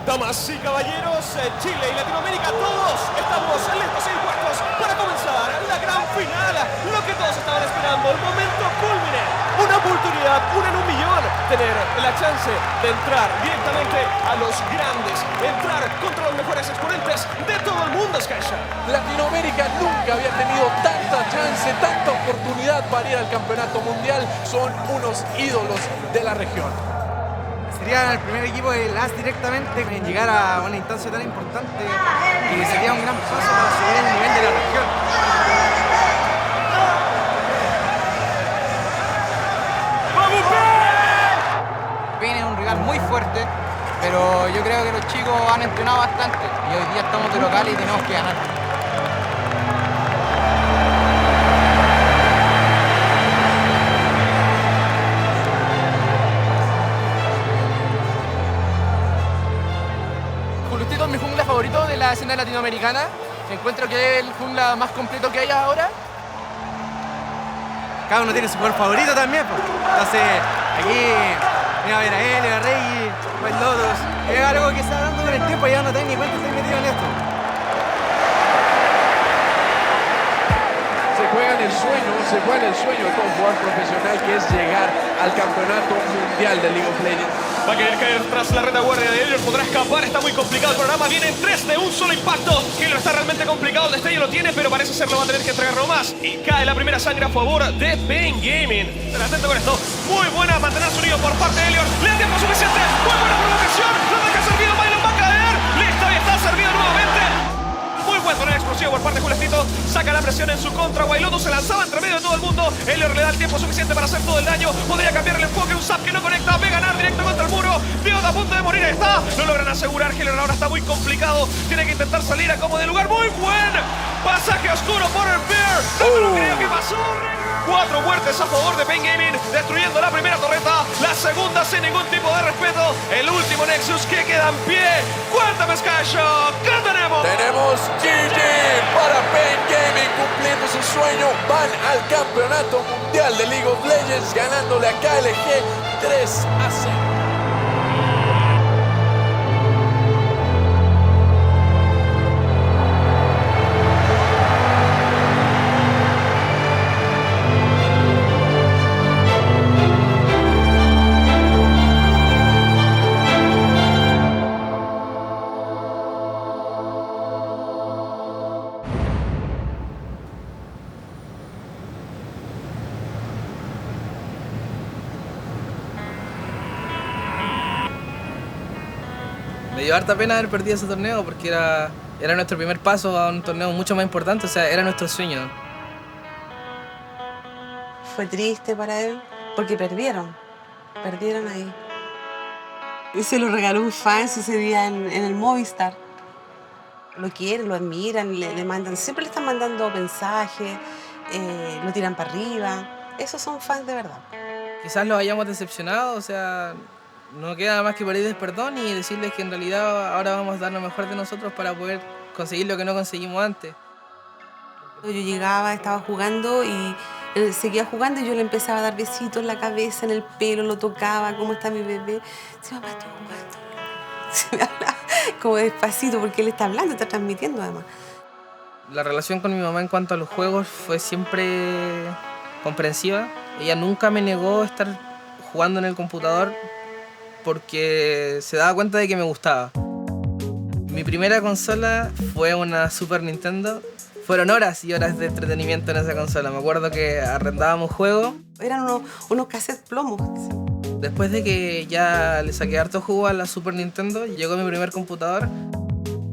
Damas y caballeros, Chile y Latinoamérica, todos estamos listos y dispuestos para comenzar la gran final, lo que todos estaban esperando, el momento culmine, una oportunidad, una en un millón, tener la chance de entrar directamente a los grandes, entrar contra los mejores exponentes de todo el mundo, Skyshot. Latinoamérica nunca había tenido tanta chance, tanta oportunidad para ir al campeonato mundial, son unos ídolos de la región. Sería el primer equipo de LAS directamente en llegar a una instancia tan importante y sería un gran paso para subir el nivel de la región. Viene un rival muy fuerte, pero yo creo que los chicos han entrenado bastante y hoy día estamos de local y tenemos que ganar. Julustito es mi jungla favorito de la escena latinoamericana. Encuentro que es el jungla más completo que hay ahora. Cada uno tiene su jugador favorito también, pues. Entonces, aquí voy a ver a él, a Rey, a el Lotus. Es algo que se está dando con el tiempo y ya no tengo ni cuenta estoy metido en esto. Se juega el sueño de todo jugador profesional, que es llegar al campeonato mundial de League of Legends. Va a querer caer tras la retaguardia de Elliot, podrá escapar, está muy complicado el programa, vienen 3 de un solo impacto. Hilo está realmente complicado, el destello lo tiene, pero parece ser lo va a tener que entregarlo más. Y cae la primera sangre a favor de Pain Gaming. Estén atentos con esto, muy buena mantener su unido por parte de Elliot, le da tiempo suficiente, muy buena provocación, lo deja servido, Mylon va a caer, listo y está servido nuevamente. Muy buen torneo explosivo por parte de Julestito. Saca la presión en su contra. Wailoto se lanzaba entre medio de todo el mundo. Elliot le da el tiempo suficiente para hacer todo el daño. Podría cambiar el enfoque. Un zap que no conecta. Ve ganar directo contra el muro. Dios a punto de morir. Ahí está. No logran asegurar. Hiller ahora está muy complicado. Tiene que intentar salir a como de lugar. Muy buen pasaje oscuro por el Bear. No me lo creo que pasó. 4 muertes a favor de Pain Gaming, destruyendo la primera torreta, la segunda sin ningún tipo de respeto, el último Nexus que queda en pie. Cuéntame, Skyshot, ¿qué tenemos? Tenemos GG para Pain Gaming cumpliendo su sueño. Van al campeonato mundial de League of Legends ganándole a KLG 3-0. Me dio harta pena haber perdido ese torneo porque era nuestro primer paso a un torneo mucho más importante, o sea, era nuestro sueño. Fue triste para él porque perdieron ahí. Y se lo regaló un fan ese día en el Movistar. Lo quieren, lo admiran, le mandan, siempre le están mandando mensajes, lo tiran para arriba. Esos son fans de verdad. Quizás los hayamos decepcionado, o sea, no queda más que pedirles perdón y decirles que en realidad ahora vamos a dar lo mejor de nosotros para poder conseguir lo que no conseguimos antes. Yo llegaba, estaba jugando y él seguía jugando y yo le empezaba a dar besitos en la cabeza, en el pelo, lo tocaba, ¿cómo está mi bebé? Sí, mamá, estoy jugando. Se me hablaba como despacito porque él está hablando, está transmitiendo además. La relación con mi mamá en cuanto a los juegos fue siempre comprensiva. Ella nunca me negó estar jugando en el computador porque se daba cuenta de que me gustaba. Mi primera consola fue una Super Nintendo. Fueron horas y horas de entretenimiento en esa consola. Me acuerdo que arrendábamos juegos. Eran unos cassettes plomos. Después de que ya le saqué harto jugo a la Super Nintendo, llegó mi primer computador.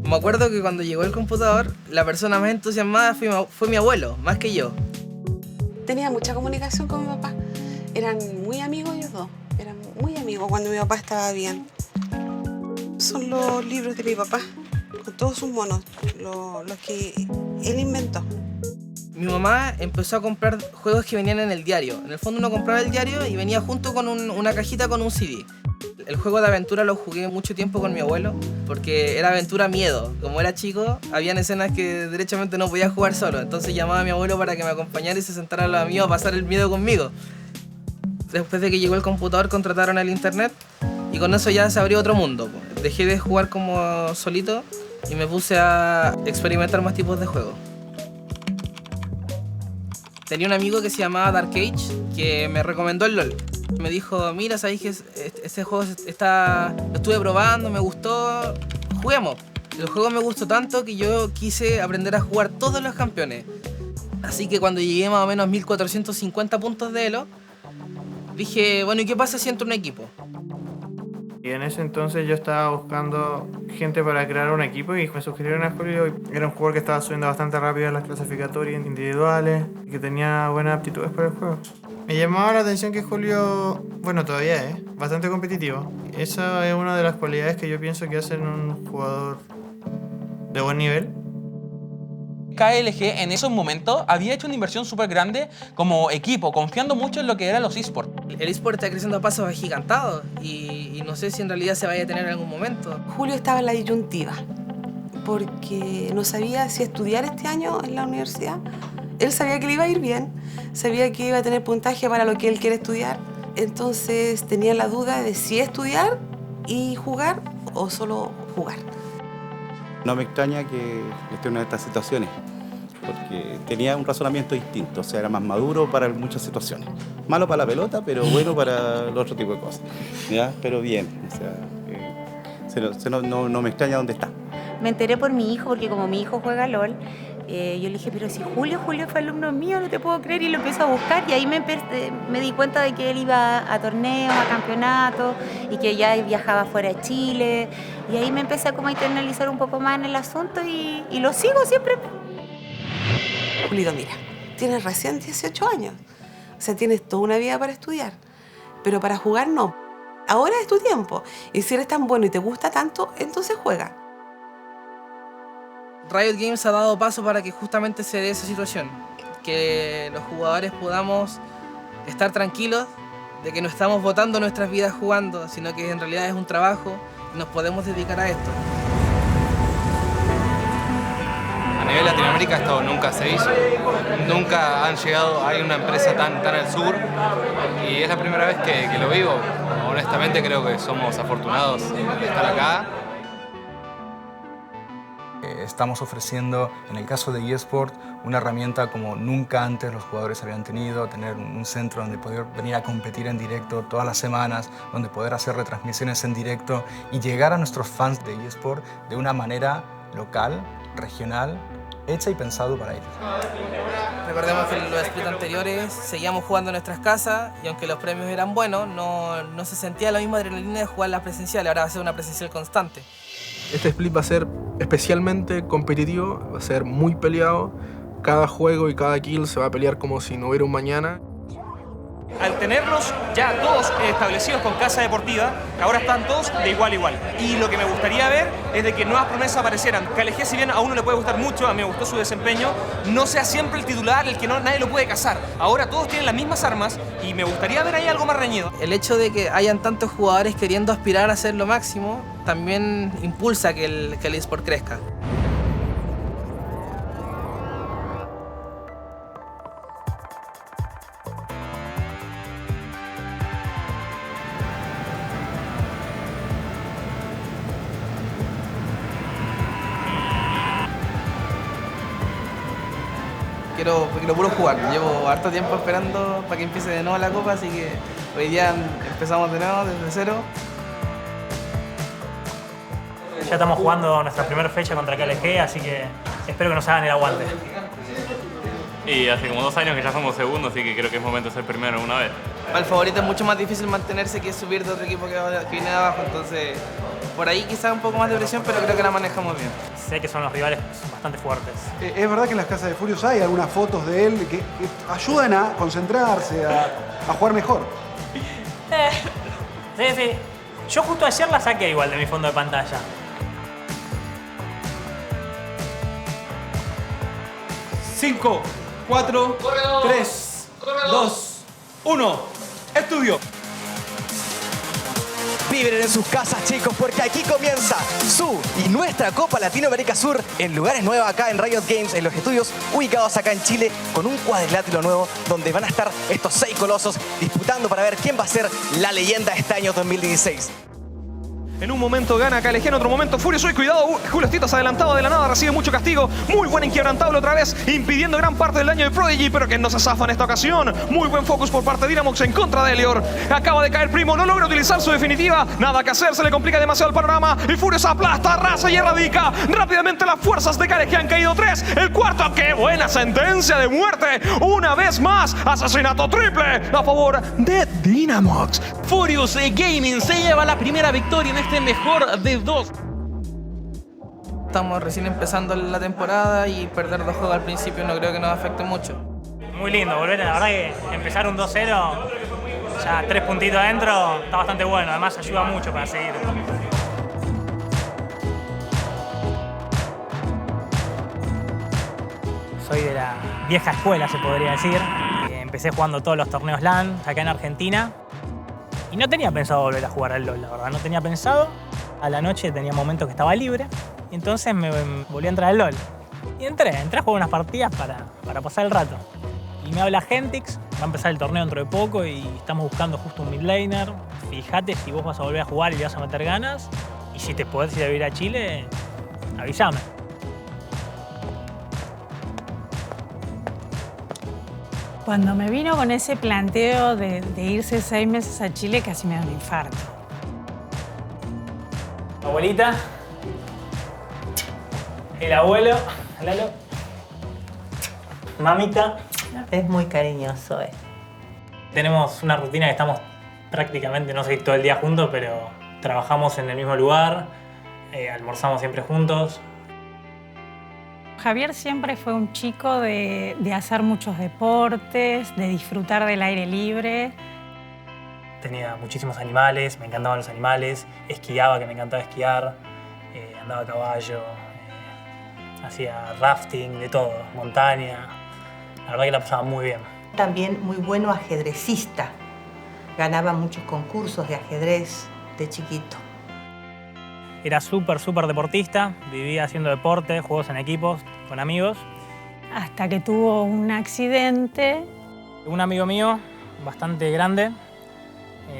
Me acuerdo que cuando llegó el computador, la persona más entusiasmada fue mi abuelo, más que yo. Tenía mucha comunicación con mi papá. Eran muy amigos ellos dos. Eran muy amigos cuando mi papá estaba bien. Son los libros de mi papá, con todos sus monos, los que él inventó. Mi mamá empezó a comprar juegos que venían en el diario. En el fondo uno compraba el diario y venía junto con una cajita con un CD. El juego de aventura lo jugué mucho tiempo con mi abuelo porque era aventura miedo. Como era chico, habían escenas que derechamente no podía jugar solo. Entonces llamaba a mi abuelo para que me acompañara y se sentara al lado mío a pasar el miedo conmigo. Después de que llegó el computador, contrataron el internet y con eso ya se abrió otro mundo. Dejé de jugar como solito y me puse a experimentar más tipos de juegos. Tenía un amigo que se llamaba Dark Age que me recomendó el LOL. Me dijo, mira, sabéis que ese juego lo estuve probando, me gustó, juguemos. El juego me gustó tanto que yo quise aprender a jugar todos los campeones. Así que cuando llegué más o menos a 1450 puntos de Elo, dije, bueno, ¿y qué pasa si entro en un equipo? Y en ese entonces yo estaba buscando gente para crear un equipo y me sugirieron a Julio. Era un jugador que estaba subiendo bastante rápido en las clasificatorias individuales y que tenía buenas aptitudes para el juego. Me llamaba la atención que Julio, bueno, todavía es bastante competitivo. Esa es una de las cualidades que yo pienso que hacen un jugador de buen nivel. KLG en esos momentos había hecho una inversión súper grande como equipo, confiando mucho en lo que eran los esports. El esport está creciendo a pasos agigantados y no sé si en realidad se vaya a tener en algún momento. Julio estaba en la disyuntiva porque no sabía si estudiar este año en la universidad. Él sabía que le iba a ir bien, sabía que iba a tener puntaje para lo que él quiere estudiar. Entonces tenía la duda de si estudiar y jugar o solo jugar. No me extraña que esté en una de estas situaciones, porque tenía un razonamiento distinto, o sea, era más maduro para muchas situaciones. Malo para la pelota, pero bueno para el otro tipo de cosas. ¿Ya? Pero bien, o sea, no me extraña dónde está. Me enteré por mi hijo, porque como mi hijo juega LOL, yo le dije, pero si Julio fue alumno mío, no te puedo creer, y lo empecé a buscar, y ahí me di cuenta de que él iba a torneos, a campeonatos, y que ya viajaba fuera de Chile, y ahí me empecé como a internalizar un poco más en el asunto, y lo sigo siempre. Julito, mira, tienes recién 18 años, o sea, tienes toda una vida para estudiar, pero para jugar no. Ahora es tu tiempo, y si eres tan bueno y te gusta tanto, entonces juega. Riot Games ha dado paso para que justamente se dé esa situación, que los jugadores podamos estar tranquilos de que no estamos botando nuestras vidas jugando, sino que en realidad es un trabajo y nos podemos dedicar a esto. A nivel Latinoamérica esto nunca se hizo, nunca han llegado, hay una empresa tan al sur y es la primera vez que lo vivo. Honestamente creo que somos afortunados de estar acá. Estamos ofreciendo, en el caso de eSport, una herramienta como nunca antes los jugadores habían tenido, tener un centro donde poder venir a competir en directo todas las semanas, donde poder hacer retransmisiones en directo y llegar a nuestros fans de eSport de una manera local, regional, hecha y pensado para ellos. Recordemos que en los splits anteriores seguíamos jugando en nuestras casas y aunque los premios eran buenos, no se sentía la misma adrenalina de jugar las presenciales, ahora va a ser una presencial constante. Este split va a ser especialmente competitivo, va a ser muy peleado. Cada juego y cada kill se va a pelear como si no hubiera un mañana. Al tenerlos ya todos establecidos con casa deportiva, ahora están todos de igual a igual. Y lo que me gustaría ver es de que nuevas promesas aparecieran. KLG, si bien a uno le puede gustar mucho, a mí me gustó su desempeño, no sea siempre el titular, el que nadie lo puede cazar. Ahora todos tienen las mismas armas y me gustaría ver ahí algo más reñido. El hecho de que hayan tantos jugadores queriendo aspirar a hacer lo máximo también impulsa que el eSport crezca. Quiero puro jugar. Llevo harto tiempo esperando para que empiece de nuevo la copa, así que hoy día empezamos de nuevo desde cero. Ya estamos jugando nuestra primera fecha contra KLG, así que espero que nos hagan el aguante. Y hace como 2 años que ya somos segundos, así que creo que es momento de ser primero una vez. Para el favorito es mucho más difícil mantenerse que subir de otro equipo que viene de abajo, entonces por ahí quizás un poco más de presión, pero creo que la manejamos bien. Sé que son los rivales bastante fuertes. Es verdad que en las casas de Furious hay algunas fotos de él que ayudan a concentrarse, a jugar mejor. Sí. Yo justo ayer la saqué igual de mi fondo de pantalla. Cinco, 4, 3, 2, 1. Estudio. Vibren en sus casas, chicos, porque aquí comienza su y nuestra Copa Latinoamérica Sur en lugares nuevos acá en Riot Games, en los estudios ubicados acá en Chile, con un cuadrilátero nuevo donde van a estar estos 6 colosos disputando para ver quién va a ser la leyenda este año 2016. En un momento gana KLG, en otro momento Furious. Uy, cuidado, Julio Stitas adelantado de la nada, recibe mucho castigo. Muy buen inquebrantable otra vez, impidiendo gran parte del daño de Prodigy, pero que no se zafa en esta ocasión. Muy buen focus por parte de Dynamox en contra de Elior. Acaba de caer Primo, no logra utilizar su definitiva. Nada que hacer, se le complica demasiado el panorama. Y Furious aplasta, arrasa y erradica. Rápidamente las fuerzas de KLG han caído 3. El cuarto, qué buena sentencia de muerte. Una vez más, asesinato triple a favor de Dynamox. Furious Gaming se lleva la primera victoria en este mejor de 2. Estamos recién empezando la temporada y perder 2 juegos al principio no creo que nos afecte mucho. Muy lindo volver, la verdad que empezar un 2-0, ya 3 puntitos adentro, está bastante bueno, además ayuda mucho para seguir. Soy de la vieja escuela, se podría decir. Empecé jugando todos los torneos LAN acá en Argentina y no tenía pensado volver a jugar al LoL, la verdad, no tenía pensado. A la noche tenía momentos que estaba libre y entonces me volví a entrar al LoL. Y entré a jugar unas partidas para pasar el rato. Y me habla Gentix, va a empezar el torneo dentro de poco y estamos buscando justo un mid laner. Fíjate si vos vas a volver a jugar y le vas a meter ganas. Y si te podés ir a vivir a Chile, avísame. Cuando me vino con ese planteo de irse 6 meses a Chile, casi me da un infarto. Abuelita, el abuelo, Lalo, mamita. Es muy cariñoso, Tenemos una rutina que estamos prácticamente, no sé, todo el día juntos, pero trabajamos en el mismo lugar, almorzamos siempre juntos. Javier siempre fue un chico de hacer muchos deportes, de disfrutar del aire libre. Tenía muchísimos animales, me encantaban los animales, esquiaba, que me encantaba esquiar, andaba a caballo, hacía rafting, de todo, montaña. La verdad que la pasaba muy bien. También muy bueno ajedrecista. Ganaba muchos concursos de ajedrez de chiquito. Era súper deportista, vivía haciendo deporte, juegos en equipos, con amigos. Hasta que tuvo un accidente. Un amigo mío, bastante grande,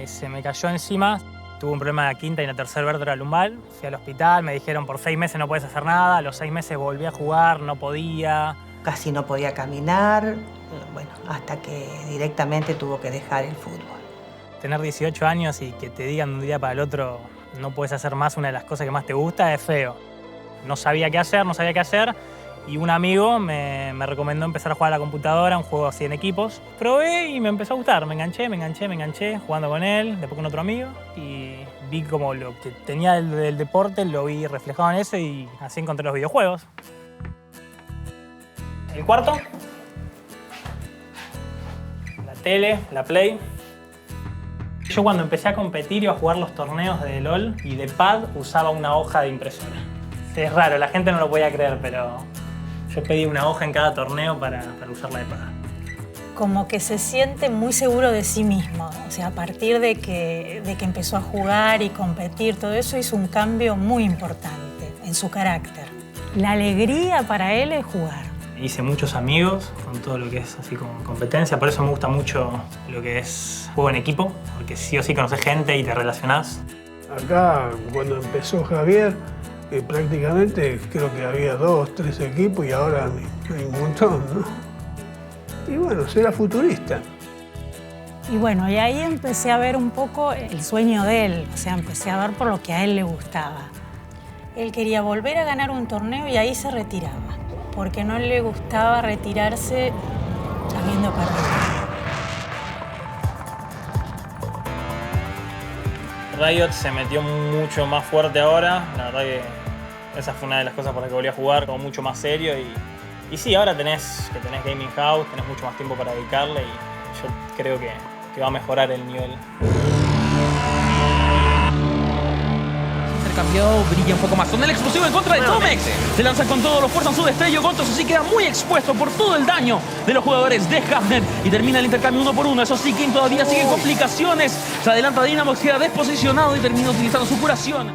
se me cayó encima. Tuve un problema de la quinta y la tercera vértebra lumbar. Fui al hospital, me dijeron por 6 meses no puedes hacer nada. A los 6 meses volví a jugar, no podía. Casi no podía caminar, bueno, hasta que directamente tuvo que dejar el fútbol. Tener 18 años y que te digan de un día para el otro no puedes hacer más una de las cosas que más te gusta es feo. No sabía qué hacer, y un amigo me recomendó empezar a jugar a la computadora, un juego así en equipos. Probé y me empezó a gustar, me enganché jugando con él, después con otro amigo y vi como lo que tenía del deporte, lo vi reflejado en eso y así encontré los videojuegos. El cuarto, la tele, la Play. Yo cuando empecé a competir iba a jugar los torneos de LOL y de pad usaba una hoja de impresora. Es raro, la gente no lo podía creer, pero yo pedí una hoja en cada torneo para usarla de pad. Como que se siente muy seguro de sí mismo. O sea, a partir de que empezó a jugar y competir, todo eso hizo un cambio muy importante en su carácter. La alegría para él es jugar. Hice muchos amigos con todo lo que es así como competencia, por eso me gusta mucho lo que es juego en equipo, porque sí o sí conoces gente y te relacionás. Acá, cuando empezó Javier, prácticamente creo que había 2, 3 equipos y ahora hay un montón, ¿no? Y bueno, será futurista. Y bueno, y ahí empecé a ver un poco el sueño de él, o sea, empecé a ver por lo que a él le gustaba. Él quería volver a ganar un torneo y ahí se retiraba, porque no le gustaba retirarse habiendo perdido. Riot se metió mucho más fuerte ahora, la verdad que esa fue una de las cosas por las que volví a jugar, como mucho más serio y sí, ahora tenés Gaming House, tenés mucho más tiempo para dedicarle y yo creo que va a mejorar el nivel. Intercambiado, brilla un poco más. Con el explosivo en contra de Tomex. Se lanzan con todo, lo fuerzan su destello. Gontos así queda muy expuesto por todo el daño de los jugadores de Hafnet. Y termina el intercambio 1 por 1. Eso sí, King todavía sigue en complicaciones. Se adelanta Dynamox, queda desposicionado y termina utilizando su curación.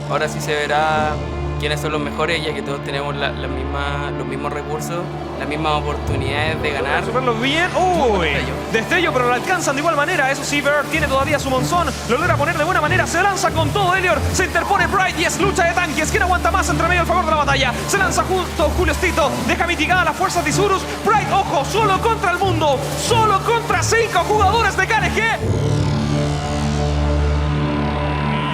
Ahora sí se verá quiénes son los mejores, ya que todos tenemos los mismos recursos, las mismas oportunidades de ganar. Superlo bien. ¡Uy! Destello, pero lo alcanzan de igual manera. Eso sí, Bird tiene todavía su monzón. Lo logra poner de buena manera. Se lanza con todo Elior. Se interpone Bright y es lucha de tanques. ¿Quién aguanta más entre medio al favor de la batalla? Se lanza junto Julio Stito. Deja mitigada las fuerzas de Isurus. Bright, ojo, solo contra el mundo. Solo contra 5 jugadores de KLG.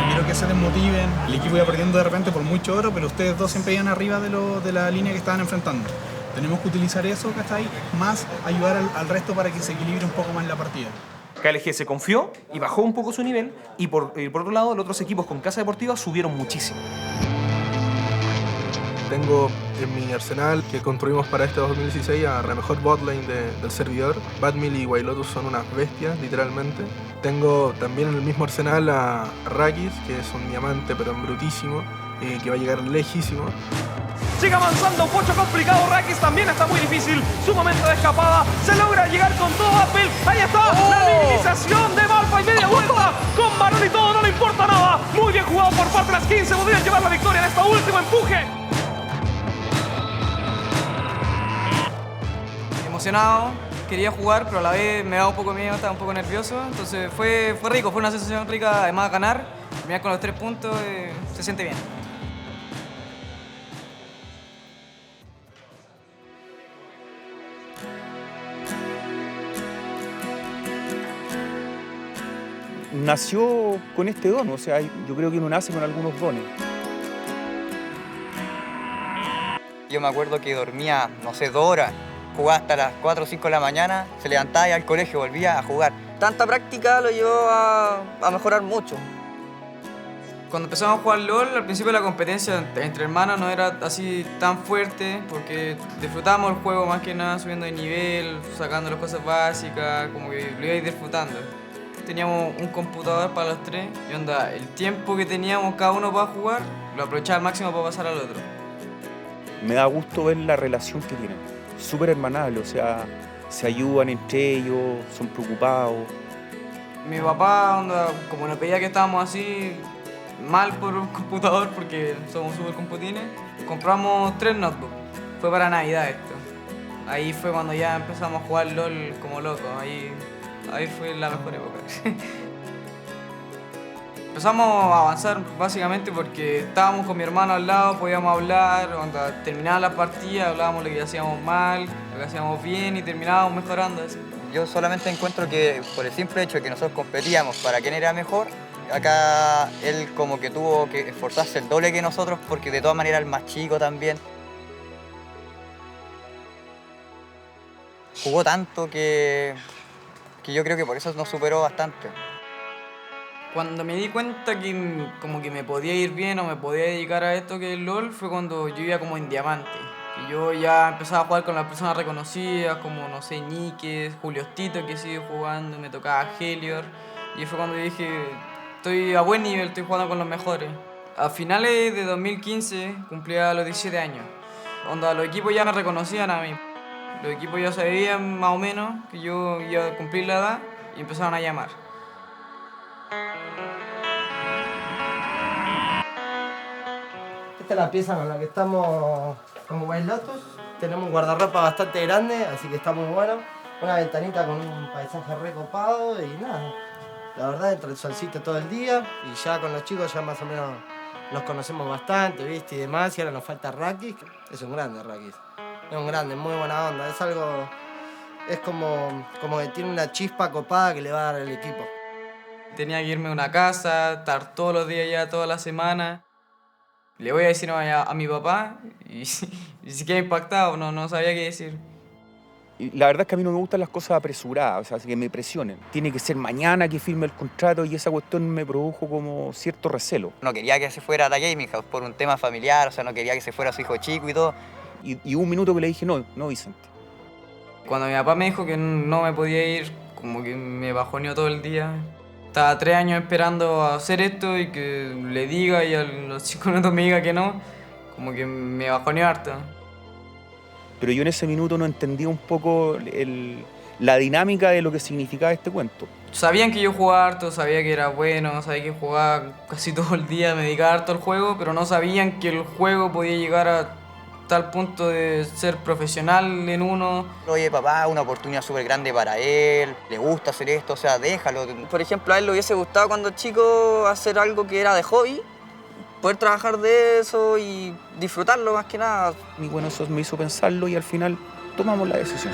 Quiero que se desmotiven. El equipo iba perdiendo de repente por mucho oro, pero ustedes dos siempre iban arriba de la línea que estaban enfrentando. Tenemos que utilizar eso, ¿cachai? Más ayudar al resto para que se equilibre un poco más la partida. KLG se confió y bajó un poco su nivel. Y por otro lado, los otros equipos con casa deportiva subieron muchísimo. Tengo en mi arsenal que construimos para este 2016 a la mejor botlane del servidor. Badmil y Wailotus son unas bestias, literalmente. Tengo también en el mismo arsenal a Rakis, que es un diamante pero embrutísimo, que va a llegar lejísimo. Sigue avanzando, pocho complicado. Rakis también está muy difícil. Su momento de escapada. Se logra llegar con todo Apple. Ahí está. La minimización de Malphite. Media vuelta. Con Barón y todo. No le importa nada. Muy bien jugado por parte de las 15. Podrían llevar la victoria en este último empuje. Emocionado. Quería jugar, pero a la vez me daba un poco miedo. Estaba un poco nervioso. Entonces fue rico. Fue una sensación rica. Además ganar. Terminar con los 3 puntos. Se siente bien. Nació con este don, o sea, yo creo que uno nace con algunos dones. Yo me acuerdo que dormía, no sé, 2 horas, jugaba hasta las 4 o 5 de la mañana, se levantaba y al colegio, volvía a jugar. Tanta práctica lo llevó a mejorar mucho. Cuando empezamos a jugar LOL, al principio la competencia entre hermanos no era así tan fuerte, porque disfrutábamos el juego más que nada, subiendo de nivel, sacando las cosas básicas, como que lo ibais disfrutando. Teníamos un computador para los 3 y onda, el tiempo que teníamos cada uno para jugar, lo aprovechaba al máximo para pasar al otro. Me da gusto ver la relación que tienen, súper hermanable, o sea, se ayudan entre ellos, son preocupados. Mi papá, onda, como nos pedía que estábamos así, mal por un computador porque somos súper computines, compramos 3 notebooks. Fue para Navidad esto. Ahí fue cuando ya empezamos a jugar LOL como locos. Ahí fue la mejor época. Empezamos a avanzar básicamente porque estábamos con mi hermano al lado, podíamos hablar, cuando terminaban las partidas hablábamos lo que hacíamos mal, lo que hacíamos bien y terminábamos mejorando. Yo solamente encuentro que por el simple hecho de que nosotros competíamos para quién era mejor, acá él como que tuvo que esforzarse el doble que nosotros porque de todas maneras el más chico también. Jugó tanto que yo creo que por eso nos superó bastante. Cuando me di cuenta que como que me podía ir bien o me podía dedicar a esto que es LOL fue cuando yo iba como en diamante. Y yo ya empezaba a jugar con las personas reconocidas como, no sé, Níquez, Julio Stito que sigue jugando, me tocaba Helior. Y fue cuando yo dije, estoy a buen nivel, estoy jugando con los mejores. A finales de 2015 cumplía los 17 años. Onda, los equipos ya me reconocían a mí. Los equipos ya sabían más o menos que yo iba a cumplir la edad y empezaron a llamar. Esta es la pieza con la que estamos como Wailotus. Tenemos un guardarropa bastante grande, así que está muy bueno. Una ventanita con un paisaje recopado y nada. La verdad, entra el solcito todo el día y ya con los chicos ya más o menos nos conocemos bastante, ¿viste? Y demás. Y ahora nos falta Rakis. Es un grande Rakis. Es un grande, muy buena onda. Es algo... Es como que tiene una chispa copada que le va a dar al equipo. Tenía que irme a una casa, estar todos los días ya, toda la semana. Le voy a decir a mi papá y se queda impactado, no sabía qué decir. Y la verdad es que a mí no me gustan las cosas apresuradas, o sea, que me presionen. Tiene que ser mañana que firme el contrato y esa cuestión me produjo como cierto recelo. No quería que se fuera a la Gaming House por un tema familiar, o sea, no quería que se fuera su hijo chico y todo. Y un minuto que le dije, no, Vicente. Cuando mi papá me dijo que no me podía ir, como que me bajoneó todo el día. Estaba 3 años esperando a hacer esto y que le diga y a los 5 minutos me diga que no, como que me bajoneó harto. Pero yo en ese minuto no entendía un poco la dinámica de lo que significaba este cuento. Sabían que yo jugaba harto, sabía que era bueno, sabía que jugaba casi todo el día, me dedicaba harto al juego, pero no sabían que el juego podía llegar a tal punto de ser profesional en uno. Oye, papá, una oportunidad súper grande para él, le gusta hacer esto, o sea, déjalo. Por ejemplo, a él le hubiese gustado cuando chico hacer algo que era de hobby, poder trabajar de eso y disfrutarlo más que nada. Y bueno, eso me hizo pensarlo y al final tomamos la decisión.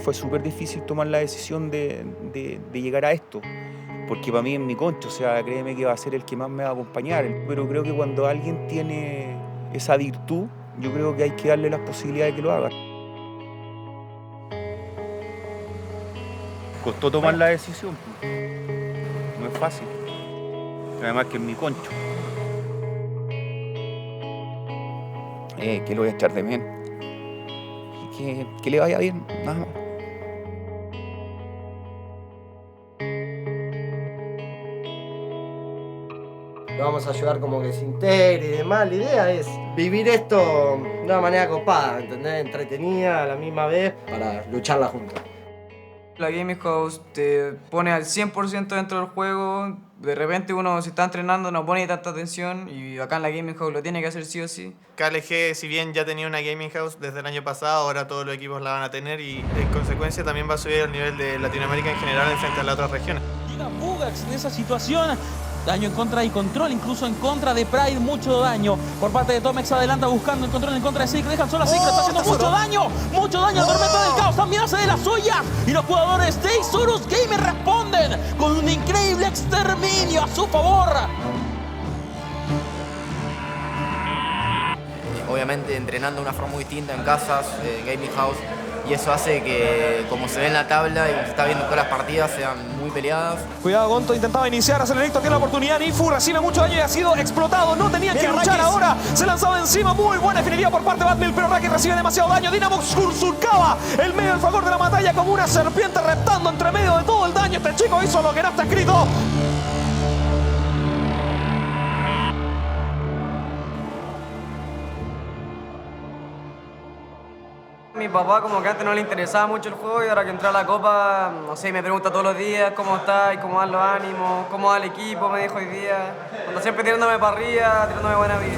Fue súper difícil tomar la decisión de llegar a esto, porque para mí es mi concho, o sea, créeme que va a ser el que más me va a acompañar, pero creo que cuando alguien tiene esa virtud, yo creo que hay que darle las posibilidades de que lo haga. Costó tomar la decisión, no es fácil, además que es mi concho. Que lo voy a echar de menos y que le vaya bien, nada más. Lo vamos a ayudar como que se integre y demás. La idea es vivir esto de una manera copada, ¿entendés? Entretenida a la misma vez para lucharla juntos. La Gaming House te pone al 100% dentro del juego. De repente uno, si está entrenando, no pone tanta atención y acá en la Gaming House lo tiene que hacer sí o sí. KLG, si bien ya tenía una Gaming House desde el año pasado, ahora todos los equipos la van a tener y en consecuencia también va a subir el nivel de Latinoamérica en general en frente a las otras regiones. Llega Bugax en esa situación. Daño en contra y control, incluso en contra de Pride, mucho daño por parte de Tomex. Adelanta buscando el control en contra de Secret, dejan solo a Secret, está haciendo mucho daño, el Tormenta del Caos también hace de las suyas. Y los jugadores de Isurus Gamer responden con un increíble exterminio a su favor. Obviamente entrenando de una forma muy distinta en casas, Gaming House, y eso hace que, como se ve en la tabla y como se está viendo todas las partidas, sean muy peleadas. Cuidado, Gonto intentaba iniciar, hacer el directo, tiene la oportunidad. Nifu recibe mucho daño y ha sido explotado. No tenía que luchar ahora. Se lanzaba encima. Muy buena definitiva por parte de Batmill, pero Raki recibe demasiado daño. Dynamo surcaba el medio del fragor de la batalla como una serpiente reptando entre medio de todo el daño. Este chico hizo lo que no está escrito. Mi papá como que antes no le interesaba mucho el juego y ahora que entró a la Copa, no sé, me pregunta todos los días cómo está y cómo van los ánimos, cómo va el equipo, me dijo hoy día. Cuando siempre tirándome para arriba, tirándome buena vida.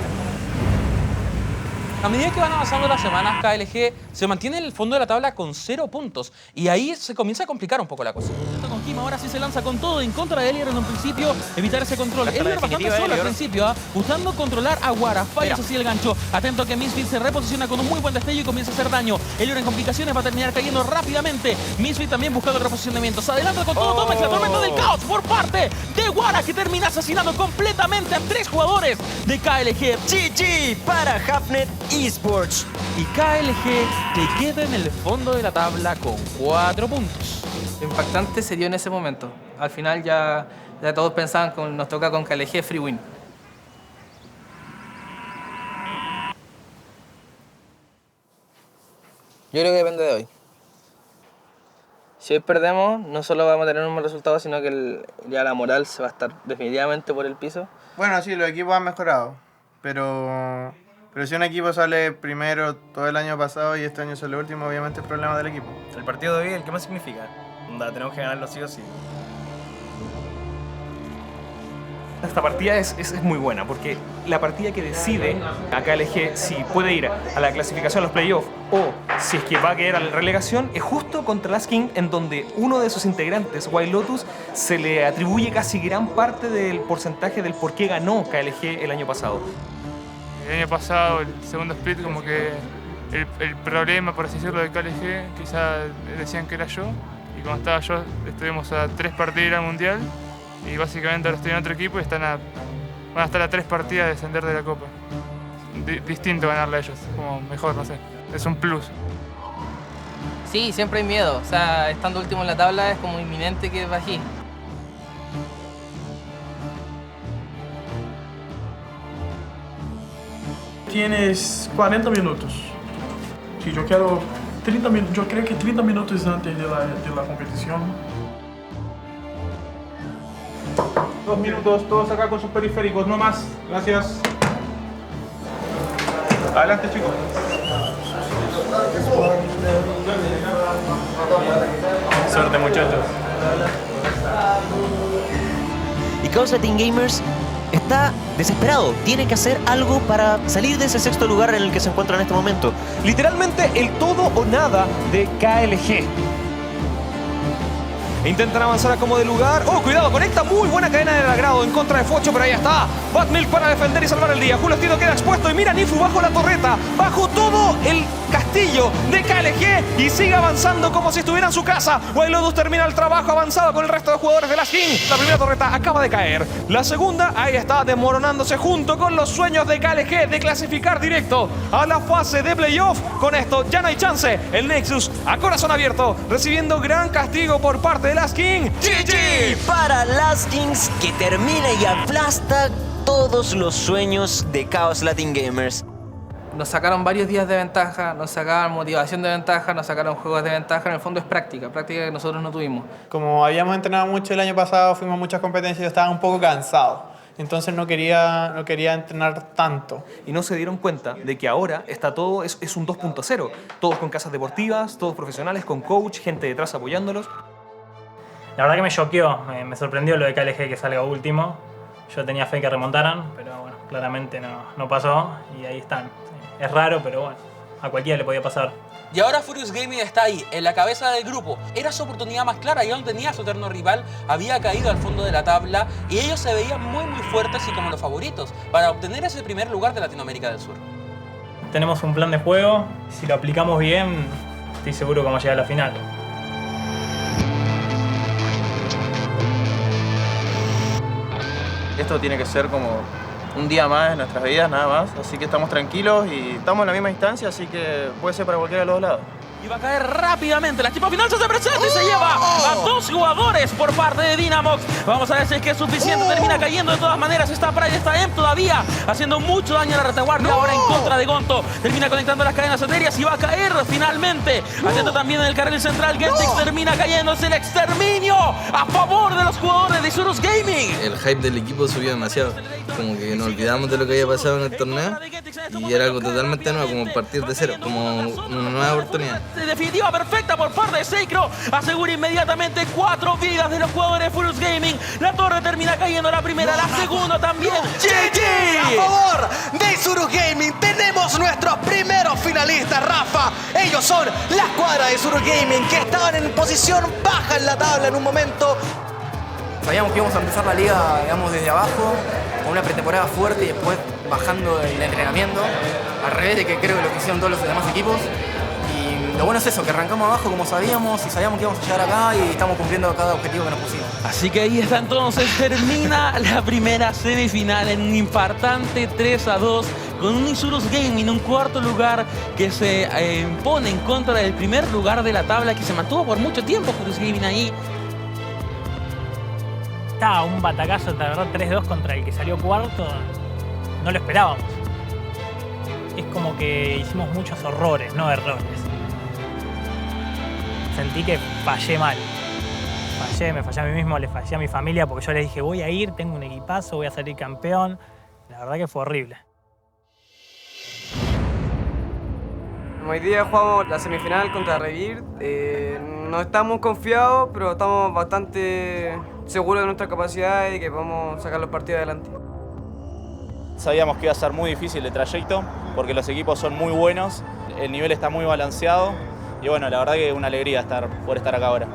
A medida que van avanzando las semanas, KLG se mantiene en el fondo de la tabla con 0 puntos. Y ahí se comienza a complicar un poco la cosa. Con Kim ahora sí se lanza con todo en contra de Elior en un principio, evitar ese control. Elior bastante solo al principio, buscando controlar a Wara. Fallas así el gancho. Atento que Misfit se reposiciona con un muy buen destello y comienza a hacer daño. Elior en complicaciones va a terminar cayendo rápidamente. Misfit también buscando el reposicionamiento. Se adelanta con todo. Tomex, la tormenta del caos por parte de Wara, que termina asesinando completamente a 3 jugadores de KLG. GG para Hafnet Esports. Y KLG te queda en el fondo de la tabla con 4 puntos. Lo impactante se dio en ese momento. Al final ya todos pensaban que nos toca con KLG free win. Yo creo que depende de hoy. Si hoy perdemos, no solo vamos a tener un mal resultado, sino que ya la moral se va a estar definitivamente por el piso. Bueno, sí, los equipos han mejorado, pero si un equipo sale primero todo el año pasado y este año sale último, obviamente es problema del equipo. El partido de hoy, ¿el qué más significa? Tenemos que ganarlo sí o sí. Esta partida es muy buena porque la partida que decide a KLG si puede ir a la clasificación a los playoffs o si es que va a quedar a la relegación es justo contra Last King, en donde uno de sus integrantes, Wild Lotus, se le atribuye casi gran parte del porcentaje del por qué ganó KLG el año pasado. El año pasado, el segundo split, como que el problema, por así decirlo, de KLG, quizá decían que era yo. Y cuando estaba yo, estuvimos a 3 partidas al Mundial. Y básicamente ahora estoy en otro equipo y van a estar a 3 partidas de descender de la Copa. Distinto ganarle a ellos, como mejor, no sé. Es un plus. Sí, siempre hay miedo. O sea, estando último en la tabla es como inminente que bajé. Tienes 40 minutos. Sí, yo creo que 30 minutos antes de la competición. 2 minutos, todos acá con sus periféricos, no más. Gracias. Adelante, chicos. Suerte, muchachos. Y Chaos Latin Gamers está desesperado. Tiene que hacer algo para salir de ese sexto lugar en el que se encuentra en este momento. Literalmente el todo o nada de KLG. Intentan avanzar a como de lugar. ¡Oh, cuidado! Conecta muy buena cadena del agrado en contra de Focho, pero ahí está. Batmilk para defender y salvar el día. Julio Estido queda expuesto y mira Nifu bajo la torreta, bajo todo el castillo de KLG y sigue avanzando como si estuviera en su casa. White Lotus termina el trabajo avanzado con el resto de jugadores de la Skin. La primera torreta acaba de caer. La segunda, ahí está, desmoronándose junto con los sueños de KLG de clasificar directo a la fase de playoff. Con esto ya no hay chance. El Nexus a corazón abierto, recibiendo gran castigo por parte de Last King. GG para Last Kings, que termina y aplasta todos los sueños de Chaos Latin Gamers. Nos sacaron varios días de ventaja, nos sacaron motivación de ventaja, nos sacaron juegos de ventaja. En el fondo es práctica que nosotros no tuvimos. Como habíamos entrenado mucho el año pasado, fuimos a muchas competencias y yo estaba un poco cansado. Entonces no quería entrenar tanto. Y no se dieron cuenta de que ahora está todo, es un 2.0. Todos con casas deportivas, todos profesionales, con coach, gente detrás apoyándolos. La verdad que me choqueó, me sorprendió lo de KLG que salga último. Yo tenía fe que remontaran, pero bueno, claramente no pasó y ahí están. Es raro, pero bueno, a cualquiera le podía pasar. Y ahora Furious Gaming está ahí, en la cabeza del grupo. Era su oportunidad más clara, ya no tenía a su eterno rival, había caído al fondo de la tabla y ellos se veían muy fuertes y como los favoritos para obtener ese primer lugar de Latinoamérica del Sur. Tenemos un plan de juego, si lo aplicamos bien, estoy seguro que vamos a llegar a la final. Esto tiene que ser como un día más en nuestras vidas, nada más. Así que estamos tranquilos y estamos en la misma instancia, así que puede ser para cualquiera de los dos lados. Y va a caer rápidamente. La chipa final se presenta y se lleva a 2 jugadores por parte de Dynamo. Vamos a ver si es que es suficiente. Termina cayendo de todas maneras. Está Pride, está Em todavía haciendo mucho daño a la retaguardia. Ahora en contra de Gonto. Termina conectando las cadenas aéreas y va a caer finalmente. Haciendo también en el carril central. Gentex termina cayéndose el exterminio a favor de los jugadores de Isurus Gaming. El hype del equipo subió demasiado. Como que nos olvidamos de lo que había pasado en el torneo y era algo totalmente nuevo, como partir de cero, como una nueva oportunidad. Definitiva perfecta por parte de Seikro. Asegura inmediatamente 4 vidas de los jugadores de Furious Gaming. La torre termina cayendo la primera, la segunda también. GG a favor de Isurus Gaming. Tenemos nuestros primeros finalistas, Rafa. Ellos son la escuadra de Isurus Gaming, que estaban en posición baja en la tabla en un momento. Sabíamos que íbamos a empezar la liga, digamos, desde abajo, con una pretemporada fuerte y después bajando el entrenamiento, al revés de que creo que lo que hicieron todos los demás equipos. Y lo bueno es eso, que arrancamos abajo como sabíamos y sabíamos que íbamos a llegar acá y estamos cumpliendo cada objetivo que nos pusimos. Así que ahí está entonces, termina la primera semifinal en un importante 3-2 con un Isurus Gaming en un cuarto lugar que se impone en contra del primer lugar de la tabla que se mantuvo por mucho tiempo Furious Gaming ahí. Estaba un batacazo, la verdad, 3-2 contra el que salió cuarto. No lo esperábamos. Es como que hicimos muchos horrores, no errores. Sentí que fallé mal. Me fallé a mí mismo, le fallé a mi familia porque yo les dije voy a ir, tengo un equipazo, voy a salir campeón. La verdad que fue horrible. Hoy día jugamos la semifinal contra Revir. No estamos confiados, pero estamos bastante seguros de nuestra capacidad y que vamos a sacar los partidos adelante. Sabíamos que iba a ser muy difícil el trayecto porque los equipos son muy buenos, el nivel está muy balanceado y bueno, la verdad que es una alegría poder estar acá ahora.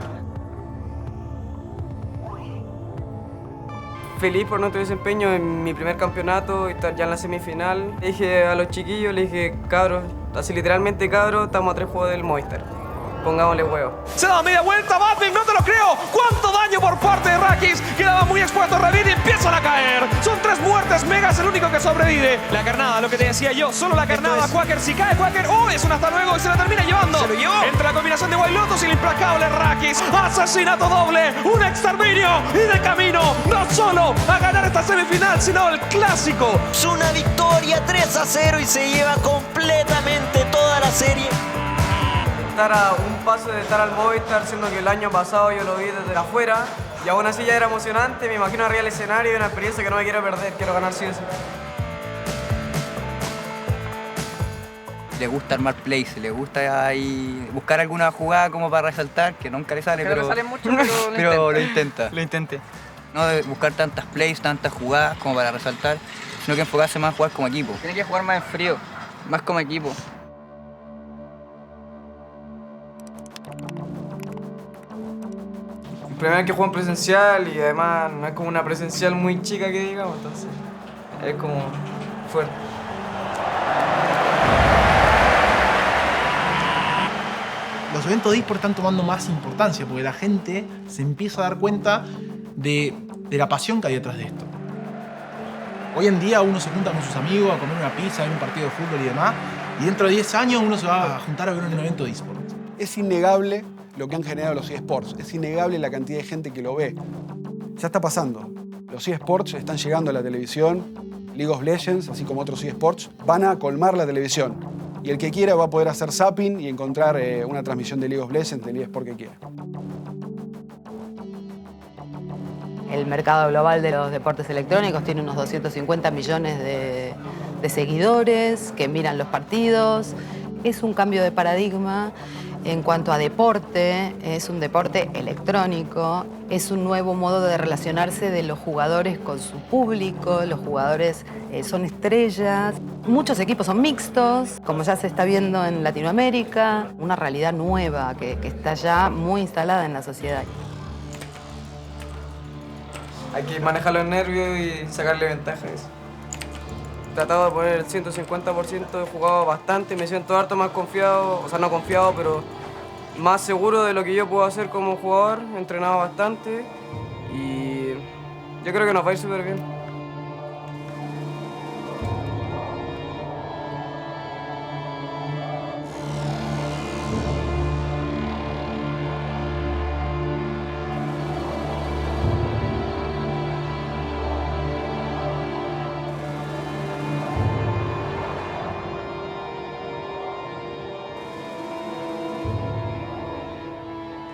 Feliz por nuestro desempeño en mi primer campeonato y estar ya en la semifinal. Le dije a los chiquillos, le dije, cabros, así literalmente cabros, estamos a 3 juegos del Movistar. Pongámosle huevo. Se da media vuelta, Batman, no te lo creo. ¿Cuánto daño por parte de Rakis? Quedaba muy expuesto a Revir y empiezan a caer. Son 3 muertes, Mega es el único que sobrevive. La carnada, lo que te decía yo, solo la carnada. Quaker, si cae Quaker, es un hasta luego y se la termina llevando. Se lo llevó. Entre la combinación de White Lotus y el implacable Rakis. Asesinato doble, un exterminio y de camino, no solo a ganar esta semifinal, sino el clásico. Es una victoria 3-0 y se lleva completamente toda la serie. Estar a un paso de estar al Movistar, siendo que el año pasado yo lo vi desde afuera, Y aún así ya era emocionante, me imagino arriba del escenario y una experiencia que no me quiero perder, quiero ganar sí o sí. Le gusta armar plays, le gusta ahí buscar alguna jugada como para resaltar, que nunca le sale, Que no pero, le sale mucho, pero lo intenta. Lo intenté. No de buscar tantas plays, tantas jugadas como para resaltar, sino que enfocarse más a jugar como equipo. Tiene que jugar más en frío, más como equipo. Primera vez que juego en presencial y además no es como una presencial muy chica que digamos, entonces es como fuerte. Los eventos de eSport están tomando más importancia porque la gente se empieza a dar cuenta de la pasión que hay detrás de esto. Hoy en día uno se junta con sus amigos a comer una pizza, a ver un partido de fútbol y demás, y dentro de 10 años uno se va a juntar a ver un evento de eSport. Es innegable lo que han generado los eSports, es innegable la cantidad de gente que lo ve. Ya está pasando. Los eSports están llegando a la televisión, League of Legends, así como otros eSports, van a colmar la televisión. Y el que quiera va a poder hacer zapping y encontrar una transmisión de League of Legends, del eSport que quiera. El mercado global de los deportes electrónicos tiene unos 250 millones de seguidores que miran los partidos. Es un cambio de paradigma en cuanto a deporte, es un deporte electrónico, es un nuevo modo de relacionarse de los jugadores con su público, los jugadores son estrellas, muchos equipos son mixtos, como ya se está viendo en Latinoamérica, una realidad nueva que está ya muy instalada en la sociedad. Hay que manejar los nervios y sacarle ventaja a eso. He tratado de poner el 150%, he jugado bastante, me siento harto más confiado, o sea, no confiado, pero más seguro de lo que yo puedo hacer como jugador. He entrenado bastante y yo creo que nos va a ir súper bien.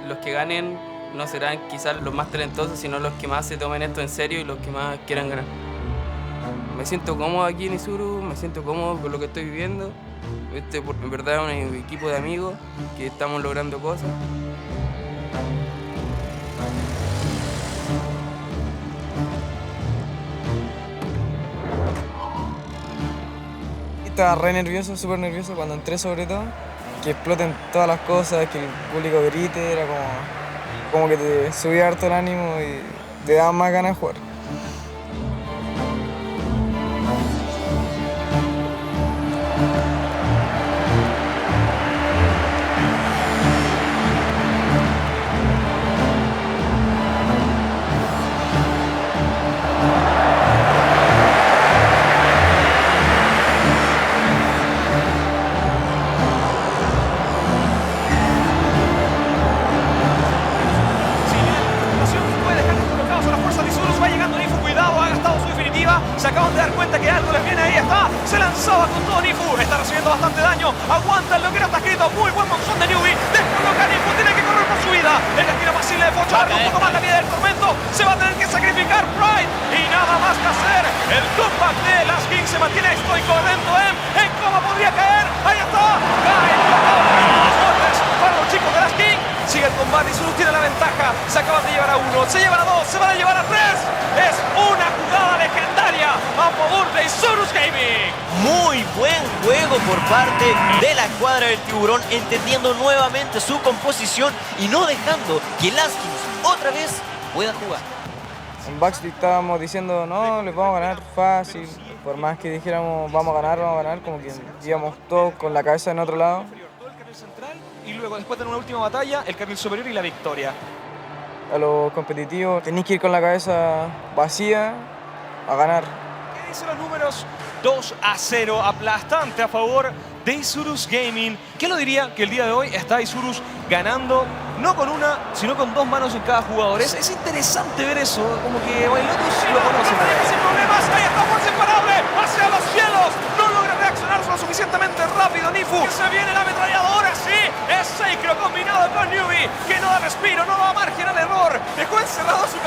Los que ganen no serán quizás los más talentosos, sino los que más se tomen esto en serio y los que más quieran ganar. Me siento cómodo aquí en Isuru, me siento cómodo con lo que estoy viviendo. En verdad es un equipo de amigos que estamos logrando cosas. Estaba re nervioso, súper nervioso cuando entré sobre todo. Que exploten todas las cosas, que el público grite, era como que te subía harto el ánimo y te daba más ganas de jugar. Se acaban de dar cuenta que algo les viene, ahí está. Se lanzaba con todo Nifu, está recibiendo bastante daño. Aguanta lo que no está escrito, muy buen monzón de Newbie. Descoloca a Nifu, tiene que correr por su vida. El destino fácil de Fochar, un poco más la vida del tormento. Se va a tener que sacrificar Pride y nada más que hacer. El comeback de Last King se mantiene estoico dentro en cómo podría caer. Ahí está, cae para los chicos de Last King. Sigue el combate y Isuru tiene la ventaja. Se acaban de llevar a uno, se llevan a dos, se van a llevar a tres. Es una jugada legendaria a favor de Isurus Gaming. Muy buen juego por parte de la escuadra del Tiburón, entendiendo nuevamente su composición y no dejando que Last King otra vez pueda jugar. En backstage estábamos diciendo, no, les vamos a ganar fácil. Por más que dijéramos, vamos a ganar, como que íbamos todos con la cabeza en otro lado. Y luego, después de una última batalla, el carril superior y la victoria. A los competitivos tenéis que ir con la cabeza vacía a ganar. ¿Qué dicen los números? 2-0, aplastante a favor de Isurus Gaming. ¿Qué lo diría? Que el día de hoy está Isurus ganando, no con una, sino con dos manos en cada jugador. Es interesante ver eso, como que Wailotus lo conoce. Sin problemas, ahí está fuerza imparable, hacia los cielos. No logra reaccionar lo suficientemente rápido Nifu. Que se viene la ametralladora, sí. Es Seikro combinado con Newbie, que no da respiro, no da margen al error. Dejó encerrado a su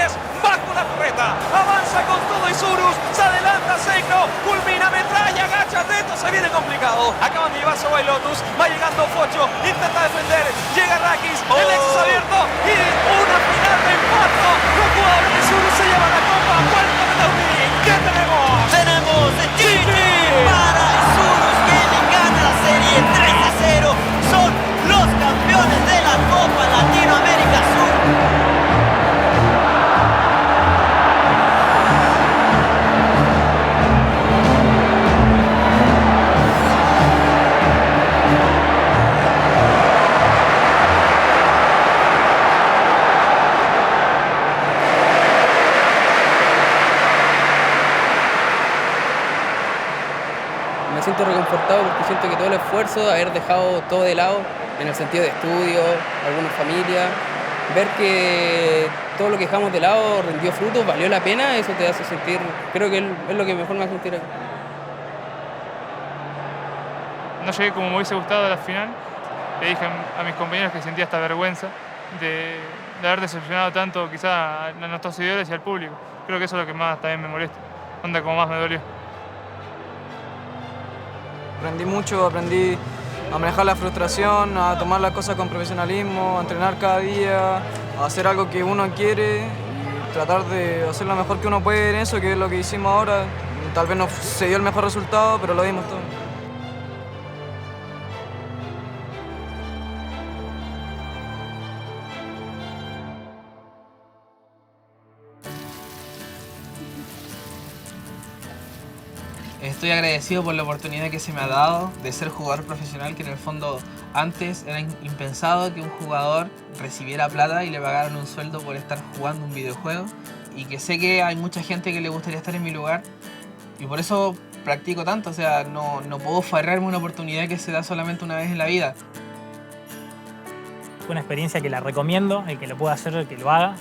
jugadores bajo la torreta. Avanza con todo Isurus, se adelanta Seikro, culmina, metralla, agachate, esto se viene complicado. Acaban de llevarse a White Lotus, va llegando Focho, intenta defender, llega Rakis, el Nexus abierto y una final de impacto. Los jugadores de Isurus se llevan la copa. Cuéntame, Tauri, ¿qué tenemos? Tenemos GG para Isurus Gaming, gana la serie 3-0. Son los campeones de la Copa Latinoamérica Sur. Me siento reconfortado porque siento que todo el esfuerzo de haber dejado todo de lado en el sentido de estudio, algunas familias, ver que todo lo que dejamos de lado rindió frutos, valió la pena, eso te hace sentir, creo que es lo que mejor me hace sentir aquí. No llegué como me hubiese gustado a la final. Le dije a mis compañeros que sentía esta vergüenza de haber decepcionado tanto quizá a nuestros seguidores y al público. Creo que eso es lo que más también me molesta, donde como más me dolió. Aprendí mucho, aprendí a manejar la frustración, a tomar las cosas con profesionalismo, a entrenar cada día, a hacer algo que uno quiere y tratar de hacer lo mejor que uno puede en eso, que es lo que hicimos ahora. Tal vez no se dio el mejor resultado, pero lo dimos todo. Estoy agradecido por la oportunidad que se me ha dado de ser jugador profesional, que en el fondo antes era impensado que un jugador recibiera plata y le pagaran un sueldo por estar jugando un videojuego, y que sé que hay mucha gente que le gustaría estar en mi lugar y por eso practico tanto, o sea, no puedo aferrarme a una oportunidad que se da solamente una vez en la vida. Fue una experiencia que la recomiendo, el que lo pueda hacer, el que lo haga.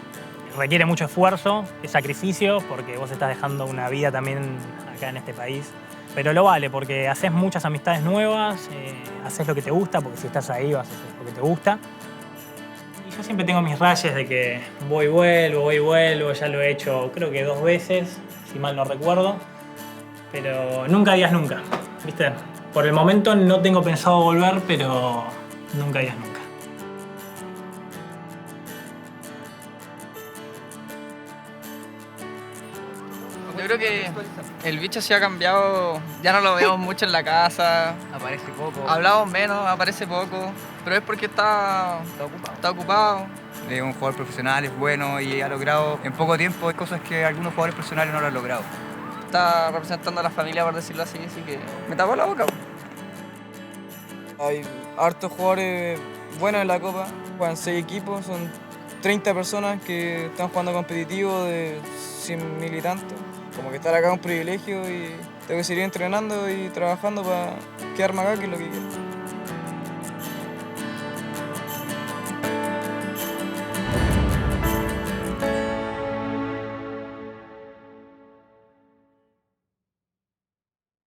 Requiere mucho esfuerzo, sacrificio, porque vos estás dejando una vida también acá en este país. Pero lo vale, porque haces muchas amistades nuevas, haces lo que te gusta, porque si estás ahí vas a hacer lo que te gusta. Y yo siempre tengo mis rayes de que voy y vuelvo, ya lo he hecho creo que 2 veces, si mal no recuerdo. Pero nunca digas nunca, ¿viste? Por el momento no tengo pensado volver, pero nunca digas nunca. Yo creo que el bicho se ha cambiado, ya no lo vemos mucho en la casa. Aparece poco. Hablamos menos, aparece poco, pero es porque está ocupado. Es un jugador profesional, es bueno y ha logrado en poco tiempo cosas que algunos jugadores profesionales no lo han logrado. Está representando a la familia, por decirlo así, así que me tapó la boca. Hay hartos jugadores buenos en la Copa, juegan 6 equipos, son 30 personas que están jugando competitivo de 100.000 y tanto. Como que estar acá es un privilegio y tengo que seguir entrenando y trabajando para quedarme acá, que es lo que quiero.